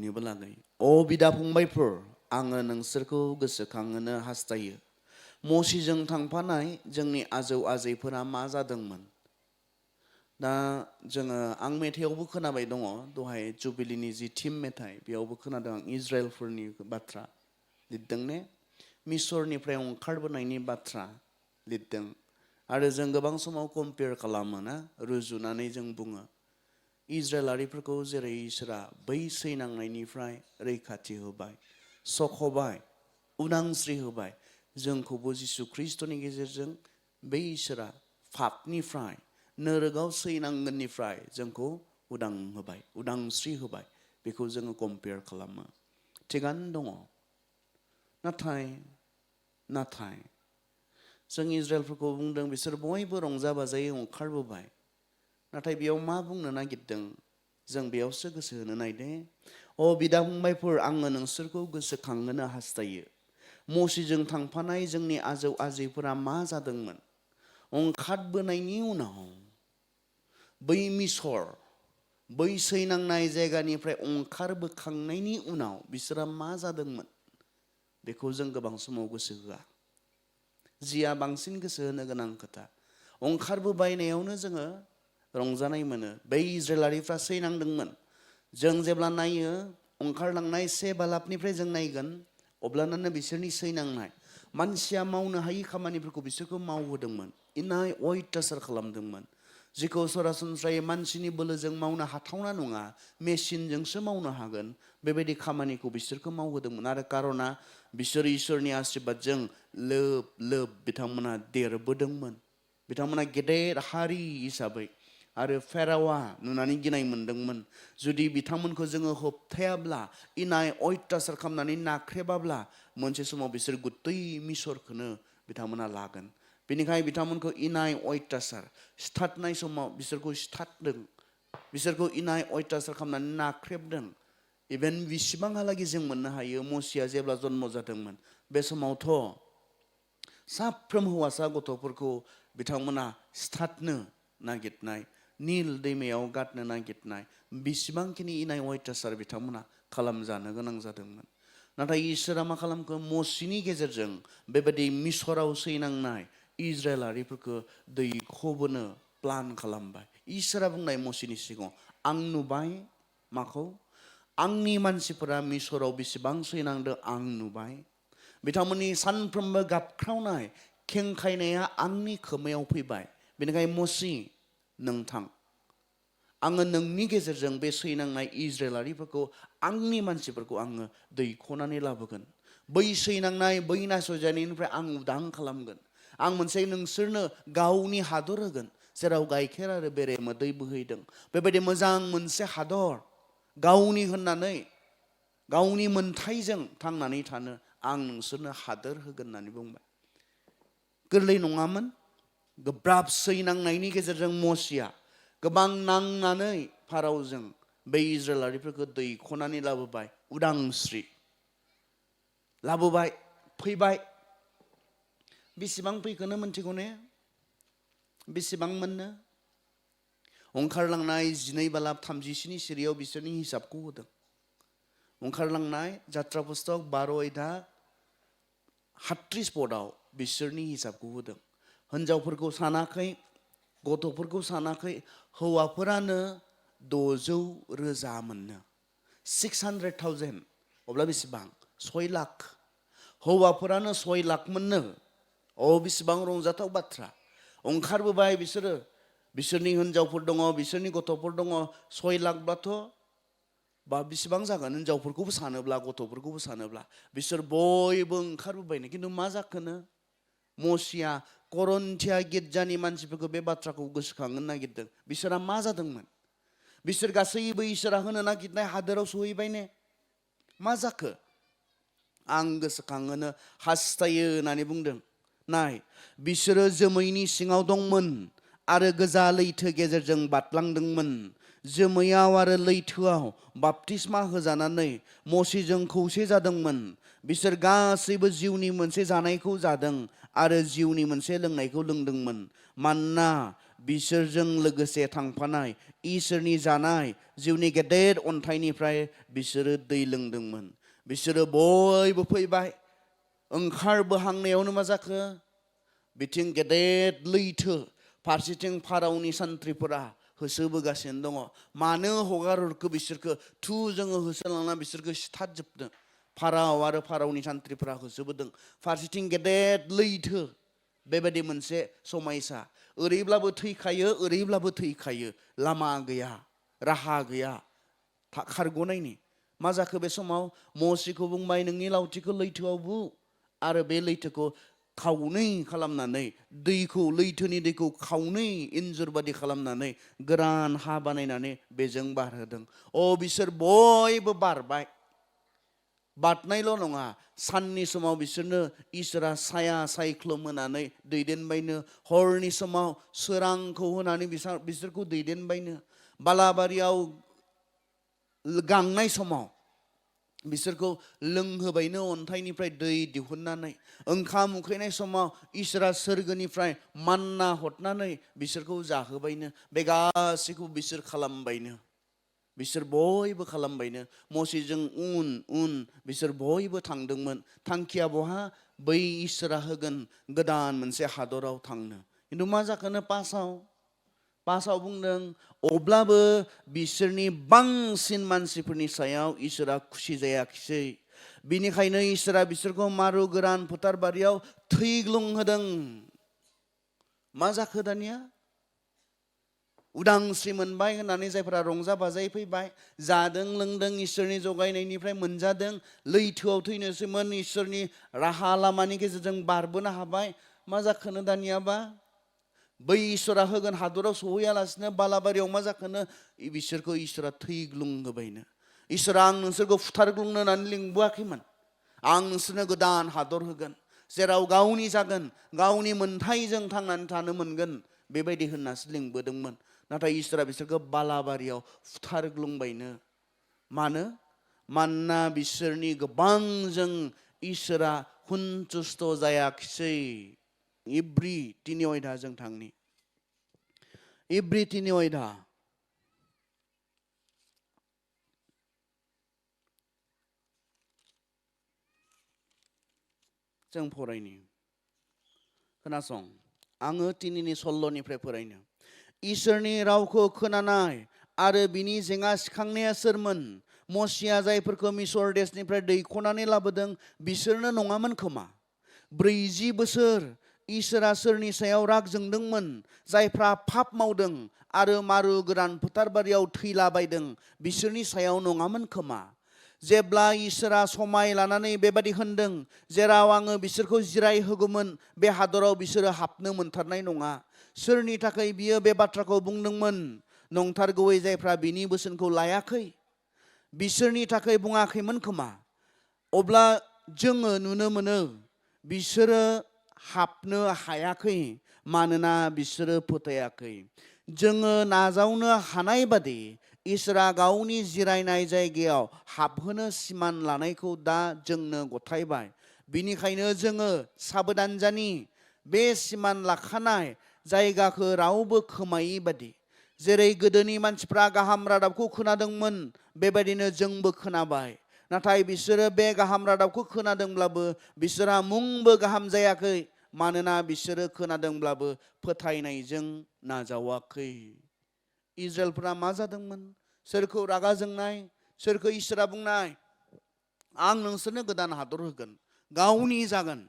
बयनिबो लागै अ बिदा फंबायफोर आङो नोंसोरखौ गोसोखांहोनो हास्थायो मसीजों थांफानाय जोंनि आजौ आजैफोरा मा जादोंमोन दा जोङो आं मेथाइयावबो खोनाबाय दङ दहाय जुबिलिनि जि थिम मेथाइ बेयावबो खोनादों आं इजराइलफोरनि बाथ्रा लिरदों ने मिसरनिफ्राय ओंखारबोनायनि बाथ्रा लिरदों आरो जों गोबां समाव कम्पेयार खालामो ना रुजुनानै जों बुङो इजराइलारिफोरखौ जेरै इसोरा बै सैनांनायनिफ्राय रैखाथि होबाय सख'बाय उदांस्रि होबाय जोंखौबो जिसु ख्रिस्ट'नि गेजेरजों बै इसोरा फापनिफ्राय नोरोगाव सैनांगोननिफ्राय जोंखौ उदां होबाय उदांस्रि होबाय बेखौ जोङो कम्पेयार खालामो थिगानो दङ नाथाय जों इजराइलफोरखौ बुंदों बिसोर बयबो रंजा बाजायै ओंखारबोबाय नाथाय बेयाव मा बुंनो नागिरदों जों बेयावसो गोसो होनो नायदे अ बिदा फंबायफोर आङो नोंसोरखौ गोसोखांहोनो हास्थायो मसीजों थांफानाय जोंनि आजौ आजैफोरा मा जादोंमोन ओंखारबोनायनि उनाव बै मिसर बै सैनांनाय जायगानिफ्राय ओंखारबोखांनायनि उनाव बिसोरा मा जादोंमोन बेखौ जों गोबां समाव गोसो होआ जिया बांसिन गोसो होनो गोनां खोथा ओंखारबोबायनायावनो जोङो रंजानाय मोनो बै इजराइलारिफ्रा सैनांदोंमोन जों जेब्ला नायो ओंखारलांनाय से बालाबनिफ्राय जों नायगोन अब्लानो बिसोरनि सैनांनाय मानसिया मावनो हायि खामानिफोरखौ बिसोरखौ मावहोदोंमोन इनाय अयथासार खालामदोंमोन जिखौ सरासनस्रायै मानसिनि बोलोजों मावनो हाथावना नङा मेसिनजोंसो मावनो हागोन बेबायदि खामानिखौ बिसोरखौ मावहोदोंमोन आरो कारना बिसोर इसोरनि आशीर्बादजों लोब लोब बिथांमोना देरबोदोंमोन बिथांमोना गेदेर हारि हिसाबै आरो फेरावा नुनानै गिनाय मोनदोंमोन जुदि बिथांमोनखौ जोङो होबथायाब्ला इनाय अयथासार खालामनानै नाख्रेबाब्ला मोनसे समाव बिसोर गुतै मिसरखौनो बिथांमोना लागोन बेनिखायनो बिथांमोनखौ इनाय अयथासार सिथारनाय समाव बिसोरखौ सिथारदों बिसोरखौ इनाय अयथासार खालामनानै नाख्रेबदों इभेन बिसिबांहालागै जों मोननो हायो मसीया जेब्ला जन्म जादोंमोन बे समावथ' साफ्रोम हौवासा गथ'फोरखौ बिथांमोना सिथारनो नागिरनाय नील दैमायाव गारनो नागिरनाय बिसिबांखिनि इनाय अयथासार बिथांमोना खालामजानो गोनां जादोंमोन नाथाय इसोरा मा खालामखो मसीनि गेजेरजों बेबायदि मिसराव सैनांनाय इजराइलारिफोरखौ दैखोबोनो प्लान खालामबाय इसोरा बुंनाय मसीनि सिगाङाव आं नुबाय माखौ आंनि मानसिफोरा मिसराव बेसेबां सैनांदों आं नुबाय बिथांमोननि सानफ्रोमबो गाबख्रावनाय खेंखायनाया आंनि खोमायाव फैबाय बेनिखायनो मसी नोंथां आङो नोंनि गेजेरजों बे सैनांनाय इजराइलारिफोरखौ आंनि मानसिफोरखौ आङो दैखोनानै लाबोगोन बै सैनांनाय बै नासयजानायनिफ्राय आं उदां खालामगोन आं मोनसे नोंसोरनो गावनि हादर होगोन जेराव गाइखेर आरो बेरे मोदै बोहैदों बेबायदि मोजां मोनसे हादर गावनि होननानै गावनि मोन्थाइजों थांनानै थानो आं नोंसोरनो हादोर होगोन होननानै बुंबाय गोरलै नङामोन गोब्राब सैनांनायनि गेजेरजों मसीया गोबां नांनानै फारावजों बै इजराइलारिफोरखौ दैखोनानै लाबोबाय उदांस्रि लाबोबाय फैबाय बेसेबां फैखोनो मोनथिगौ ने बेसेबां मोननो ओंखारलांनाय 12 बालाब 37 सिरियाव बिसोरनि हिसाबखौ होदों ओंखारलांनाय जात्रा पुस्तक 12 अध्याय 38 पदआव बिसोरनि हिसाबखौ होदों हिनजावफोरखौ सानाखै गथ'फोरखौ सानाखै हौवाफोरानो 600,000 मोननो 600,000 अब्ला बेसेबां 6 लाख हौवाफोरानो 6 लाख मोननो बेसेबां रंजाथाव बाथ्रा ओंखारबोबाय बिसोरो बिसोरनि हिनजावफोर दङ बिसोरनि गथ'फोर दङ 6 लाखबाथ' बा बेसेबां जागोन हिनजावफोरखौबो सानोब्ला गथ'फोरखौबो सानोब्ला बिसोर बयबो ओंखारबोबायनो खिन्थु मा जाखोनो मसीया करन्थिया गिर्जानि मानसिफोरखौ बे बाथ्राखौ गोसोखांनो नागिरदों बिसोरा मा जादोंमोन बिसोर गासैबो इसोरा होनो नागिरनाय हादोराव सहैबाय ने मा जाखो आं गोसोखांहोनो हास्थायो होननानै बुंदों नाय बिसोरो जोमैनि सिङाव दंमोन आरो गोजा लैथो गेजेरजों बारलांदोंमोन जोमैयाव आरो लैथोआव बाप्तिस्मा होजानानै मसीजों खौसे जादोंमोन बिसोर गासैबो जिउनि मोनसे जानायखौ जादों आरो जिउनि मोनसे लोंनायखौ लोंदोंमोन मानोना बिसोरजों लोगोसे थांफानाय इसोरनि जानाय जिउनि गेदेर अन्थाइनिफ्राय बिसोरो दै लोंदोंमोन। बिसोरो बयबो फैबाय। ओंखारबोहांनायावनो मा जाखो? बिथिं गेदेर लैथो, फारसेथिं फारावनि सान्थ्रिफोरा होसोबोगासिनो दङ। मानो हगार हरखो बिसोरखो? जोङो होसोलांना बिसोरखो सिथारजोबदों। फाराव आरो फारावनि सान्थ्रिफोरा होसोबोदों। फारसेथिं गेदेर लैथो, बेबायदि मोनसे समायसा। ओरैब्लाबो थैखायो, ओरैब्लाबो थैखायो। लामा गैया, राहा गैया खारग'नायनि। मा जाखो बे समाव? मसिखौ बुंबाय, नोंनि लावथिखौ लैथोआव बु आरो बे लैथोखौ खावनै खालामनानै, दैखौ, लैथोनि दैखौ खावनै इन्जुर बादि खालामनानै गोरान हा बानायनानै बेजों बारहोदों। बिसोर बयबो बारबाय। बारनायल' नङा, साननि समाव बिसोरनो इसोरा साया सायख्लुम होनानै दैदेनबायनो। हरनि समाव सोरांखौ होनानै बिसोरखौ दैदेनबायनो। बालाबारियाव गांनाय समाव बिसोरखौ लोंहोबायनो अन्थाइनिफ्राय दै दिहुननानै। ओंखाम उखैनाय समाव इसोरा सोरगोनिफ्राय मान्ना हरनानै बिसोरखौ जाहोबायनो। बे गासैखौ बिसोर खालामबायनो। बिसोर बयबो खालामबायनो। मसिजों उन उन बिसोर बयबो थांदोंमोन। थांखिया बहा? बै इसोरा होगोन गोदान मोनसे हादराव थांनो। खिन्थु मा जाखोनो पासाव बुंदों, अब्लाबो बिसोरनि बांसिन मानसिफोरनि सायाव इसोरा खुसि जायाखिसै। बिनिखायनो इसोरा बिसोरखौ मारु गोरान फोथार बारियाव थैग्लुंहोदों। मा जाखो दानिया? उदांस्रि मोनबाय होननानै जायफोरा रंजा बाजायै फैबाय, जादों लोंदों, इसोरनि जगायनायनिफ्राय मोनजादों। लैथोआव थैनोसैमोन, इसोरनि राहा लामानि गेजेरजों बारबोनो हाबाय। मा जाखोनो दानियाबा? बै इसोरा होगोन हादराव सहैयालासिनो बालाबारियाव मा जाखोनो? बिसोरखौ इसोरा थैग्लुंहोबायनो। इसोरा आं नोंसोरखौ फुथारग्लुंनो होननानै लिंबोआखैमोन। आं नोंसोरनो गोदान हादर होगोन, जेराव गावनि जागोन, गावनि मोन्थाइजों थांनानै थानो मोनगोन, बेबायदि होननासो लिंबोदोंमोन। नाथाय इसोरा बिसोरखौ बालाबारियाव फुथारग्लुंबायनो। मानो? मानोना बिसोरनि गोबांजों इसोरा सन्तुष्ट जायाखिसै। इब्रि 3 अध्याय जों थांनि। इब्रि 3 अध्याय। जों फरायनि। खोनासं, आङो 3नि सल्ल'निफ्राय फरायनो। इसोरनि रावखौ खोनानाय आरो बिनि जेंना सिखांनाया सोरमोन? मसिया जायफोरखौ मिसर देशनिफ्राय दैख'नानै लाबोदों बिसोरनो नङामोन खोमा? 40 बोसोर इसोरा सोरनि सायाव राग जोंदोंमोन? जायफ्रा पाप मावदों आरो मारु गोरान फोथारबारियाव थैलाबायदों बिसोरनि सायाव नङामोन खोमा? जेब्ला इसोरा समाय लानानै बेबादि होनदों, जेराव आङो बिसोरखौ जिराय होगौमोन बे हादराव बिसोरो हाबनो मोनथारनाय नङा। सोरनि थाखाय बियो बे बाथ्राखौ बुंदोंमोन? नंथारगौयै जायफ्रा बिनि बोसोनखौ लायाखै बिसोरनि थाखाय बुङाखैमोन खोमा? अब्ला जोङो नुनो मोनो बिसोरो हाबनो हायाखै मानोना बिसोरो फोथायाखै। जोङो नाजावनो हानाय बादि इसोरा गावनि जिरायनाय जायगायाव हाबहोनो सिमान लानायखौ दा जोंनो गथायबाय। बिनिखायनो जोङो साबधान जानि, बे सिमान लाखानाय जायगाखौ रावबो खोमायै बादि। जेरै गोदोनि मानसिफ्रा गाहाम रादाबखौ खोनादोंमोन बेबायदिनो जोंबो खोनाबाय। नाथाय बिसोरो बे गाहाम रादाबखौ खोनादोंब्लाबो बिसोरहा मुंबो गाहाम जायाखै, मानोना बिसोरो खोनादोंब्लाबो फोथायनायजों नाजावाखै। इजराइलफोरा मा जादोंमोन? सोरखौ रागा जोंनाय? सोरखौ इसोरा बुंनाय आं नोंसोरनो गोदान हादर होगोन, गावनि जागोन,